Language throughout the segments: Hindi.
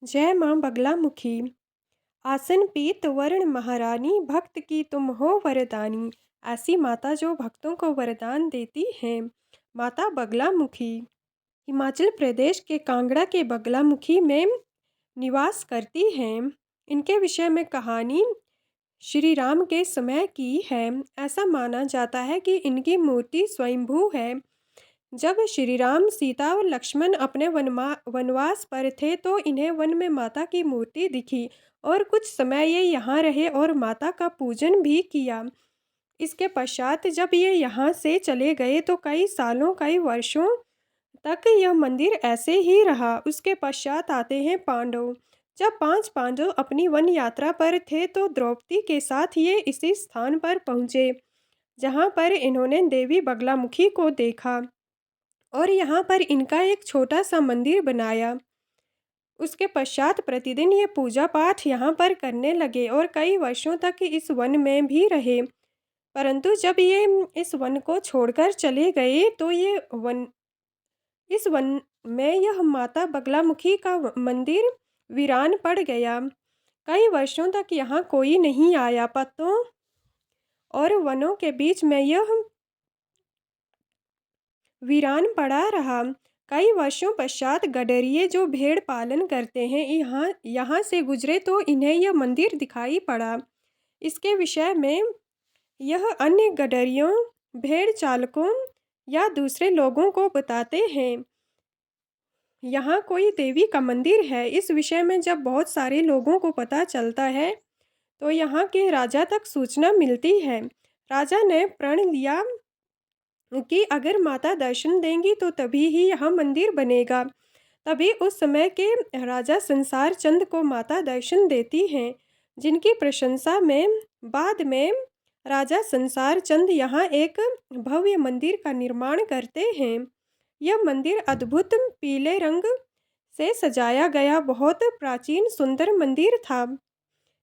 जय माँ बगलामुखी। आसन पीत वर्ण महारानी, भक्त की तुम हो वरदानी। ऐसी माता जो भक्तों को वरदान देती हैं, माता बगलामुखी हिमाचल प्रदेश के कांगड़ा के बगलामुखी में निवास करती हैं। इनके विषय में कहानी श्री राम के समय की है। ऐसा माना जाता है कि इनकी मूर्ति स्वयंभू है। जब श्री राम, सीता और लक्ष्मण अपने वनवास पर थे तो इन्हें वन में माता की मूर्ति दिखी और कुछ समय ये यहाँ रहे और माता का पूजन भी किया। इसके पश्चात जब ये यहाँ से चले गए तो कई सालों, कई वर्षों तक यह मंदिर ऐसे ही रहा। उसके पश्चात आते हैं पांडव। जब 5 पांडव अपनी वन यात्रा पर थे तो द्रौपदी के साथ ये इसी स्थान पर पहुँचे, जहाँ पर इन्होंने देवी बगलामुखी को देखा और यहाँ पर इनका एक छोटा सा मंदिर बनाया। उसके पश्चात प्रतिदिन ये पूजा पाठ यहाँ पर करने लगे और कई वर्षों तक इस वन में भी रहे। परंतु जब ये इस वन को छोड़कर चले गए तो इस वन में यह माता बगलामुखी का मंदिर वीरान पड़ गया। कई वर्षों तक यहाँ कोई नहीं आया। पत्तों और वनों के बीच में यह वीरान पड़ा रहा। कई वर्षों पश्चात गडरिये जो भेड़ पालन करते हैं यहाँ यहाँ से गुजरे तो इन्हें यह मंदिर दिखाई पड़ा। इसके विषय में यह अन्य गडरियों, भेड़ चालकों या दूसरे लोगों को बताते हैं, यहाँ कोई देवी का मंदिर है। इस विषय में जब बहुत सारे लोगों को पता चलता है तो यहाँ के राजा तक सूचना मिलती है। राजा ने प्रण लिया कि अगर माता दर्शन देंगी तो तभी ही यहाँ मंदिर बनेगा। तभी उस समय के राजा संसार चंद को माता दर्शन देती हैं, जिनकी प्रशंसा में बाद में राजा संसार चंद यहाँ एक भव्य मंदिर का निर्माण करते हैं। यह मंदिर अद्भुत पीले रंग से सजाया गया बहुत प्राचीन सुंदर मंदिर था।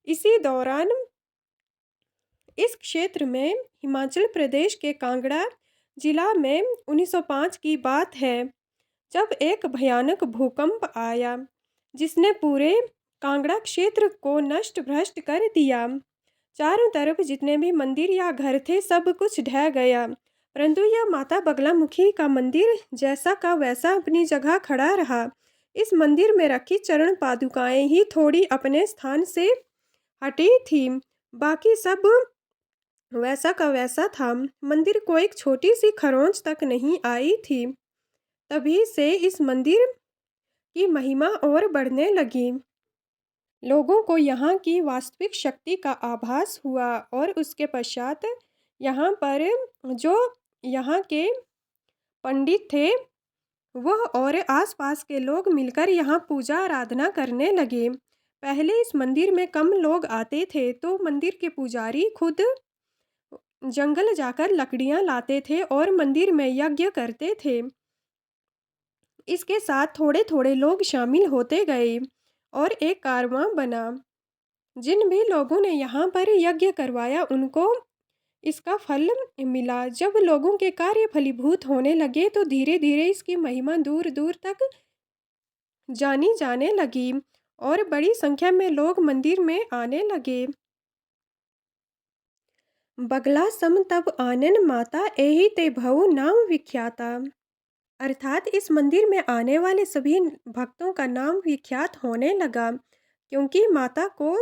इसी दौरान इस क्षेत्र में हिमाचल प्रदेश के कांगड़ा जिला में 1905 की बात है, जब एक भयानक भूकंप आया जिसने पूरे कांगड़ा क्षेत्र को नष्ट भ्रष्ट कर दिया। चारों तरफ जितने भी मंदिर या घर थे सब कुछ ढह गया, परंतु यह माता बगलामुखी का मंदिर जैसा का वैसा अपनी जगह खड़ा रहा। इस मंदिर में रखी चरण पादुकाएं ही थोड़ी अपने स्थान से हटी थी, बाकी सब वैसा का वैसा था। मंदिर को एक छोटी सी खरोंच तक नहीं आई थी। तभी से इस मंदिर की महिमा और बढ़ने लगी। लोगों को यहाँ की वास्तविक शक्ति का आभास हुआ और उसके पश्चात यहाँ पर जो यहाँ के पंडित थे वह और आसपास के लोग मिलकर यहाँ पूजा आराधना करने लगे। पहले इस मंदिर में कम लोग आते थे तो मंदिर के पुजारी खुद जंगल जाकर लकड़ियाँ लाते थे और मंदिर में यज्ञ करते थे। इसके साथ थोड़े थोड़े लोग शामिल होते गए और एक कारवां बना। जिन भी लोगों ने यहाँ पर यज्ञ करवाया उनको इसका फल मिला। जब लोगों के कार्य फलीभूत होने लगे तो धीरे धीरे इसकी महिमा दूर दूर तक जानी जाने लगी और बड़ी संख्या में लोग मंदिर में आने लगे। बगला सम तब आनन माता एहि ते भव नाम विख्याता। अर्थात इस मंदिर में आने वाले सभी भक्तों का नाम विख्यात होने लगा, क्योंकि माता को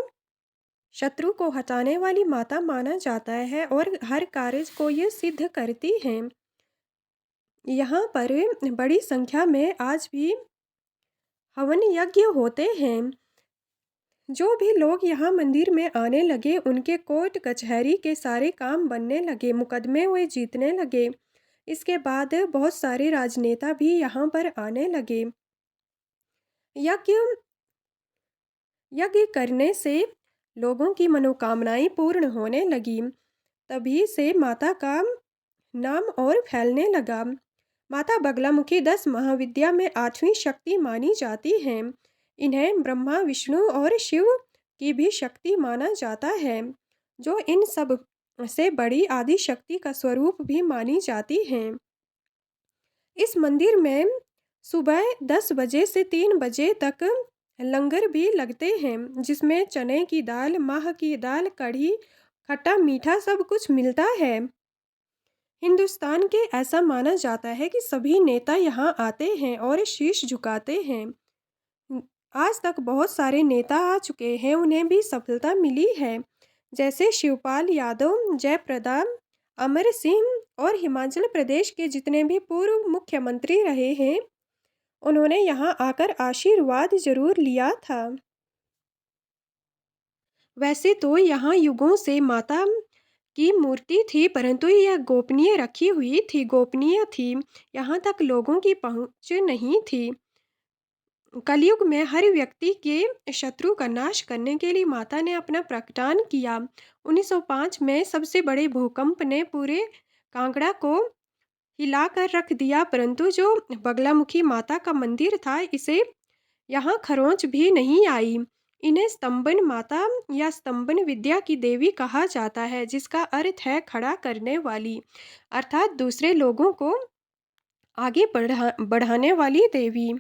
शत्रु को हटाने वाली माता माना जाता है और हर कार्य को ये सिद्ध करती हैं। यहाँ पर बड़ी संख्या में आज भी हवन यज्ञ होते हैं। जो भी लोग यहाँ मंदिर में आने लगे उनके कोर्ट कचहरी के सारे काम बनने लगे, मुकदमे हुए जीतने लगे। इसके बाद बहुत सारे राजनेता भी यहाँ पर आने लगे। यज्ञ यज्ञ करने से लोगों की मनोकामनाएं पूर्ण होने लगी। तभी से माता का नाम और फैलने लगा। माता बगलामुखी 10 महाविद्या में 8वीं शक्ति मानी जाती हैं। इन्हें ब्रह्मा, विष्णु और शिव की भी शक्ति माना जाता है, जो इन सब से बड़ी आदि शक्ति का स्वरूप भी मानी जाती हैं। इस मंदिर में सुबह 10 बजे से 3 बजे तक लंगर भी लगते हैं जिसमें चने की दाल, माह की दाल, कढ़ी, खट्टा मीठा सब कुछ मिलता है। हिंदुस्तान के ऐसा माना जाता है कि सभी नेता यहाँ आते हैं और शीश झुकाते हैं। आज तक बहुत सारे नेता आ चुके हैं, उन्हें भी सफलता मिली है, जैसे शिवपाल यादव, जयप्रदा, अमर सिंह और हिमाचल प्रदेश के जितने भी पूर्व मुख्यमंत्री रहे हैं, उन्होंने यहाँ आकर आशीर्वाद जरूर लिया था। वैसे तो यहाँ युगों से माता की मूर्ति थी, परंतु यह गोपनीय रखी हुई थी, गोपनीय थी। यहाँ तक लोगों की पहुँच नहीं थी। कलयुग में हर व्यक्ति के शत्रु का नाश करने के लिए माता ने अपना प्रकटान किया। 1905 में सबसे बड़े भूकंप ने पूरे कांगड़ा को हिलाकर रख दिया, परंतु जो बगलामुखी माता का मंदिर था, इसे यहाँ खरोंच भी नहीं आई। इन्हें स्तंभन माता या स्तंभन विद्या की देवी कहा जाता है, जिसका अर्थ है खड़ा करने वाली, अर्थात दूसरे लोगों को आगे बढ़ाने वाली देवी।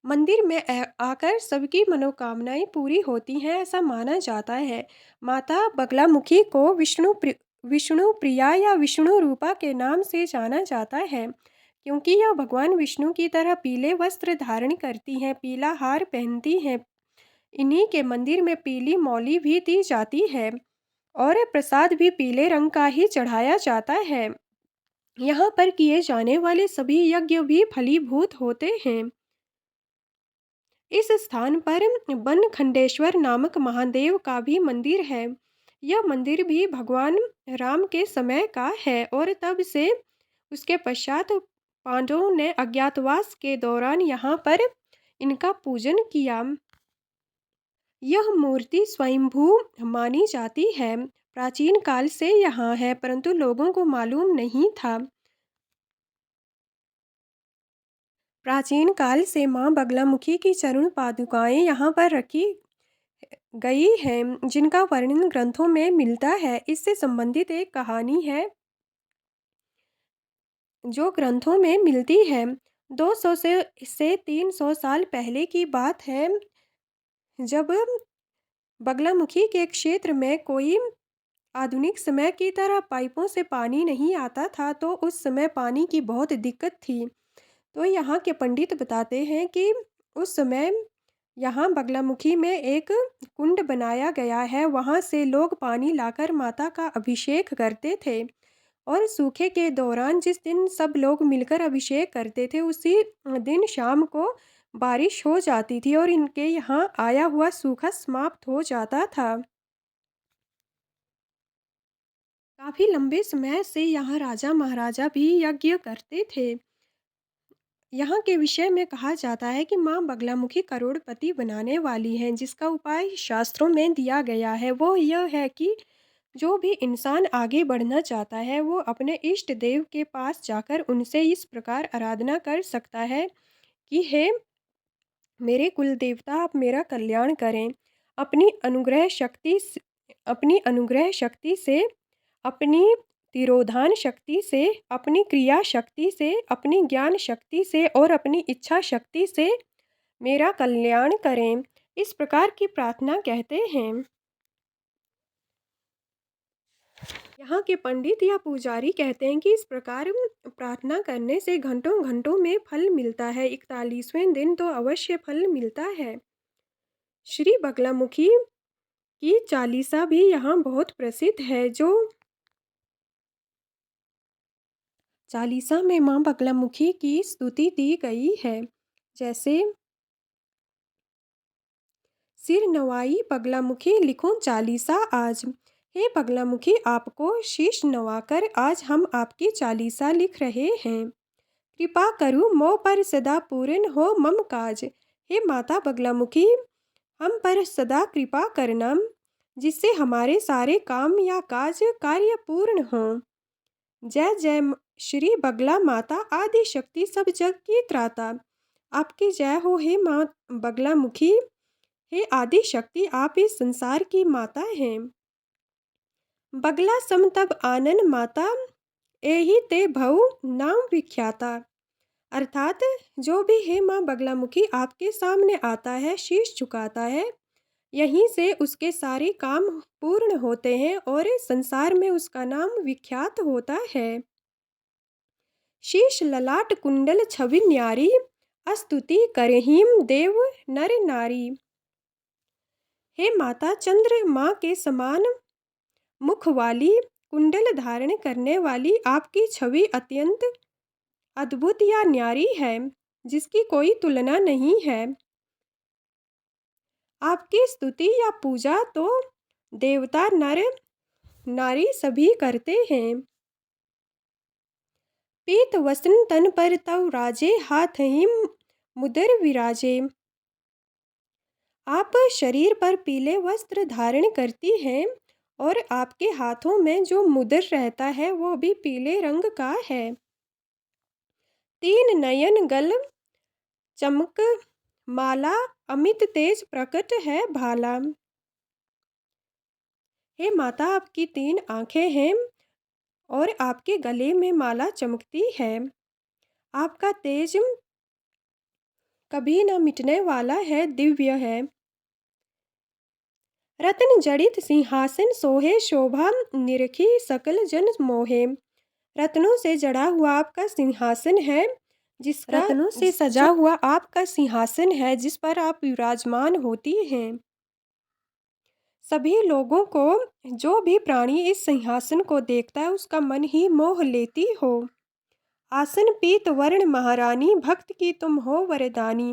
मंदिर में आकर सबकी मनोकामनाएं पूरी होती हैं, ऐसा माना जाता है। माता बगलामुखी को विष्णु प्रिया या विष्णु रूपा के नाम से जाना जाता है, क्योंकि यह भगवान विष्णु की तरह पीले वस्त्र धारण करती हैं, पीला हार पहनती हैं। इन्हीं के मंदिर में पीली मौली भी दी जाती है और प्रसाद भी पीले रंग का ही चढ़ाया जाता है। यहाँ पर किए जाने वाले सभी यज्ञ भी फलीभूत होते हैं। इस स्थान पर बनखंडेश्वर नामक महादेव का भी मंदिर है। यह मंदिर भी भगवान राम के समय का है और तब से उसके पश्चात पांडवों ने अज्ञातवास के दौरान यहाँ पर इनका पूजन किया। यह मूर्ति स्वयंभू मानी जाती है। प्राचीन काल से यहाँ है, परंतु लोगों को मालूम नहीं था। प्राचीन काल से मां बगलामुखी की चरण पादुकाएं यहाँ पर रखी गई हैं, जिनका वर्णन ग्रंथों में मिलता है। इससे संबंधित एक कहानी है जो ग्रंथों में मिलती है। 200 से 300 साल पहले की बात है, जब बगलामुखी के क्षेत्र में कोई आधुनिक समय की तरह पाइपों से पानी नहीं आता था, तो उस समय पानी की बहुत दिक्कत थी। तो यहाँ के पंडित बताते हैं कि उस समय यहाँ बगलामुखी में एक कुंड बनाया गया है, वहाँ से लोग पानी लाकर माता का अभिषेक करते थे और सूखे के दौरान जिस दिन सब लोग मिलकर अभिषेक करते थे, उसी दिन शाम को बारिश हो जाती थी और इनके यहाँ आया हुआ सूखा समाप्त हो जाता था। काफ़ी लंबे समय से यहाँ राजा महाराजा भी यज्ञ करते थे। यहाँ के विषय में कहा जाता है कि माँ बगलामुखी करोड़पति बनाने वाली हैं, जिसका उपाय शास्त्रों में दिया गया है। वो यह है कि जो भी इंसान आगे बढ़ना चाहता है, वो अपने इष्ट देव के पास जाकर उनसे इस प्रकार आराधना कर सकता है कि हे मेरे कुल देवता, आप मेरा कल्याण करें। अपनी अनुग्रह शक्ति अपनी अनुग्रह शक्ति से, अपनी तिरोधान शक्ति से, अपनी क्रिया शक्ति से, अपनी ज्ञान शक्ति से और अपनी इच्छा शक्ति से मेरा कल्याण करें। इस प्रकार की प्रार्थना कहते हैं। यहाँ के पंडित या पुजारी कहते हैं कि इस प्रकार प्रार्थना करने से घंटों घंटों में फल मिलता है। 41वें दिन तो अवश्य फल मिलता है। श्री बगलामुखी की चालीसा भी यहाँ बहुत प्रसिद्ध है। जो चालीसा में माँ बगलामुखी की स्तुति दी गई है, जैसे सिर नवाई बगलामुखी लिखो चालीसा आज। हे बगलामुखी, आपको शीश नवाकर आज हम आपकी चालीसा लिख रहे हैं। कृपा करूँ मोह पर सदा पूर्ण हो मम काज। हे माता बगलामुखी, हम पर सदा कृपा करना, जिससे हमारे सारे काम या काज कार्य पूर्ण हों। जय जय श्री बगला माता, आदि शक्ति सब जग की त्राता। आपकी जय हो हे माँ बगलामुखी, हे आदि शक्ति, आप इस संसार की माता हैं। बगला सम तब आनन माता, एहि ते भऊ नाम विख्याता। अर्थात जो भी हे माँ बगलामुखी आपके सामने आता है, शीश झुकाता है, यहीं से उसके सारे काम पूर्ण होते हैं और संसार में उसका नाम विख्यात होता है। शीश ललाट कुंडल छवि न्यारी, स्तुति करहिम देव नर नारी। हे माता चंद्र माँ के समान मुख वाली, कुंडल धारण करने वाली आपकी छवि अत्यंत अद्भुत या न्यारी है, जिसकी कोई तुलना नहीं है। आपकी स्तुति या पूजा तो देवता नर नारी सभी करते हैं। पीत वसन तन पर तव राजे, हाथ हिम मुदर विराजे। आप शरीर पर पीले वस्त्र धारण करती हैं और आपके हाथों में जो मुद्र रहता है वो भी पीले रंग का है। तीन नयन गल चमक माला, अमित तेज प्रकट है भाला। हे माता आपकी 3 आँखें हैं और आपके गले में माला चमकती है। आपका तेज कभी न मिटने वाला है, दिव्य है। रत्न जड़ित सिंहासन सोहे, शोभा निरखी सकल जन मोहे। रत्नों से जड़ा हुआ आपका सिंहासन है, रत्नों से सजा हुआ आपका सिंहासन है जिस पर आप विराजमान होती हैं। सभी लोगों को, जो भी प्राणी इस सिंहासन को देखता है उसका मन ही मोह लेती हो। आसन पीत वर्ण महारानी, भक्त की तुम हो वरदानी।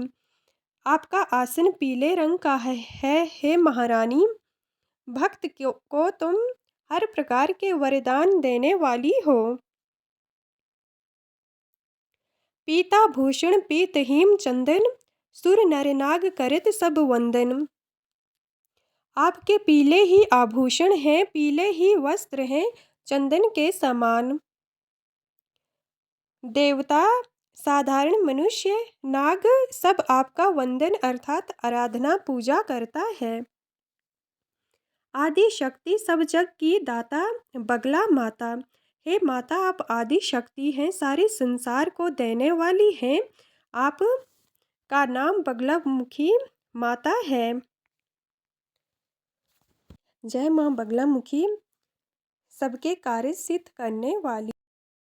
आपका आसन पीले रंग का है हे महारानी, भक्त को तुम हर प्रकार के वरदान देने वाली हो। पीता भूषण पीत हिम चंदन, सुर नर नाग करत सब वंदन। आपके पीले ही आभूषण हैं, पीले ही वस्त्र हैं, चंदन के समान। देवता, साधारण मनुष्य, नाग सब आपका वंदन अर्थात आराधना पूजा करता है। आदि शक्ति सब जग की दाता, बगला माता। हे माता आप आदि शक्ति हैं, सारे संसार को देने वाली हैं। आप का नाम बगलामुखी माता है। जय माँ बगलामुखी, सबके कार्य सिद्ध करने वाली।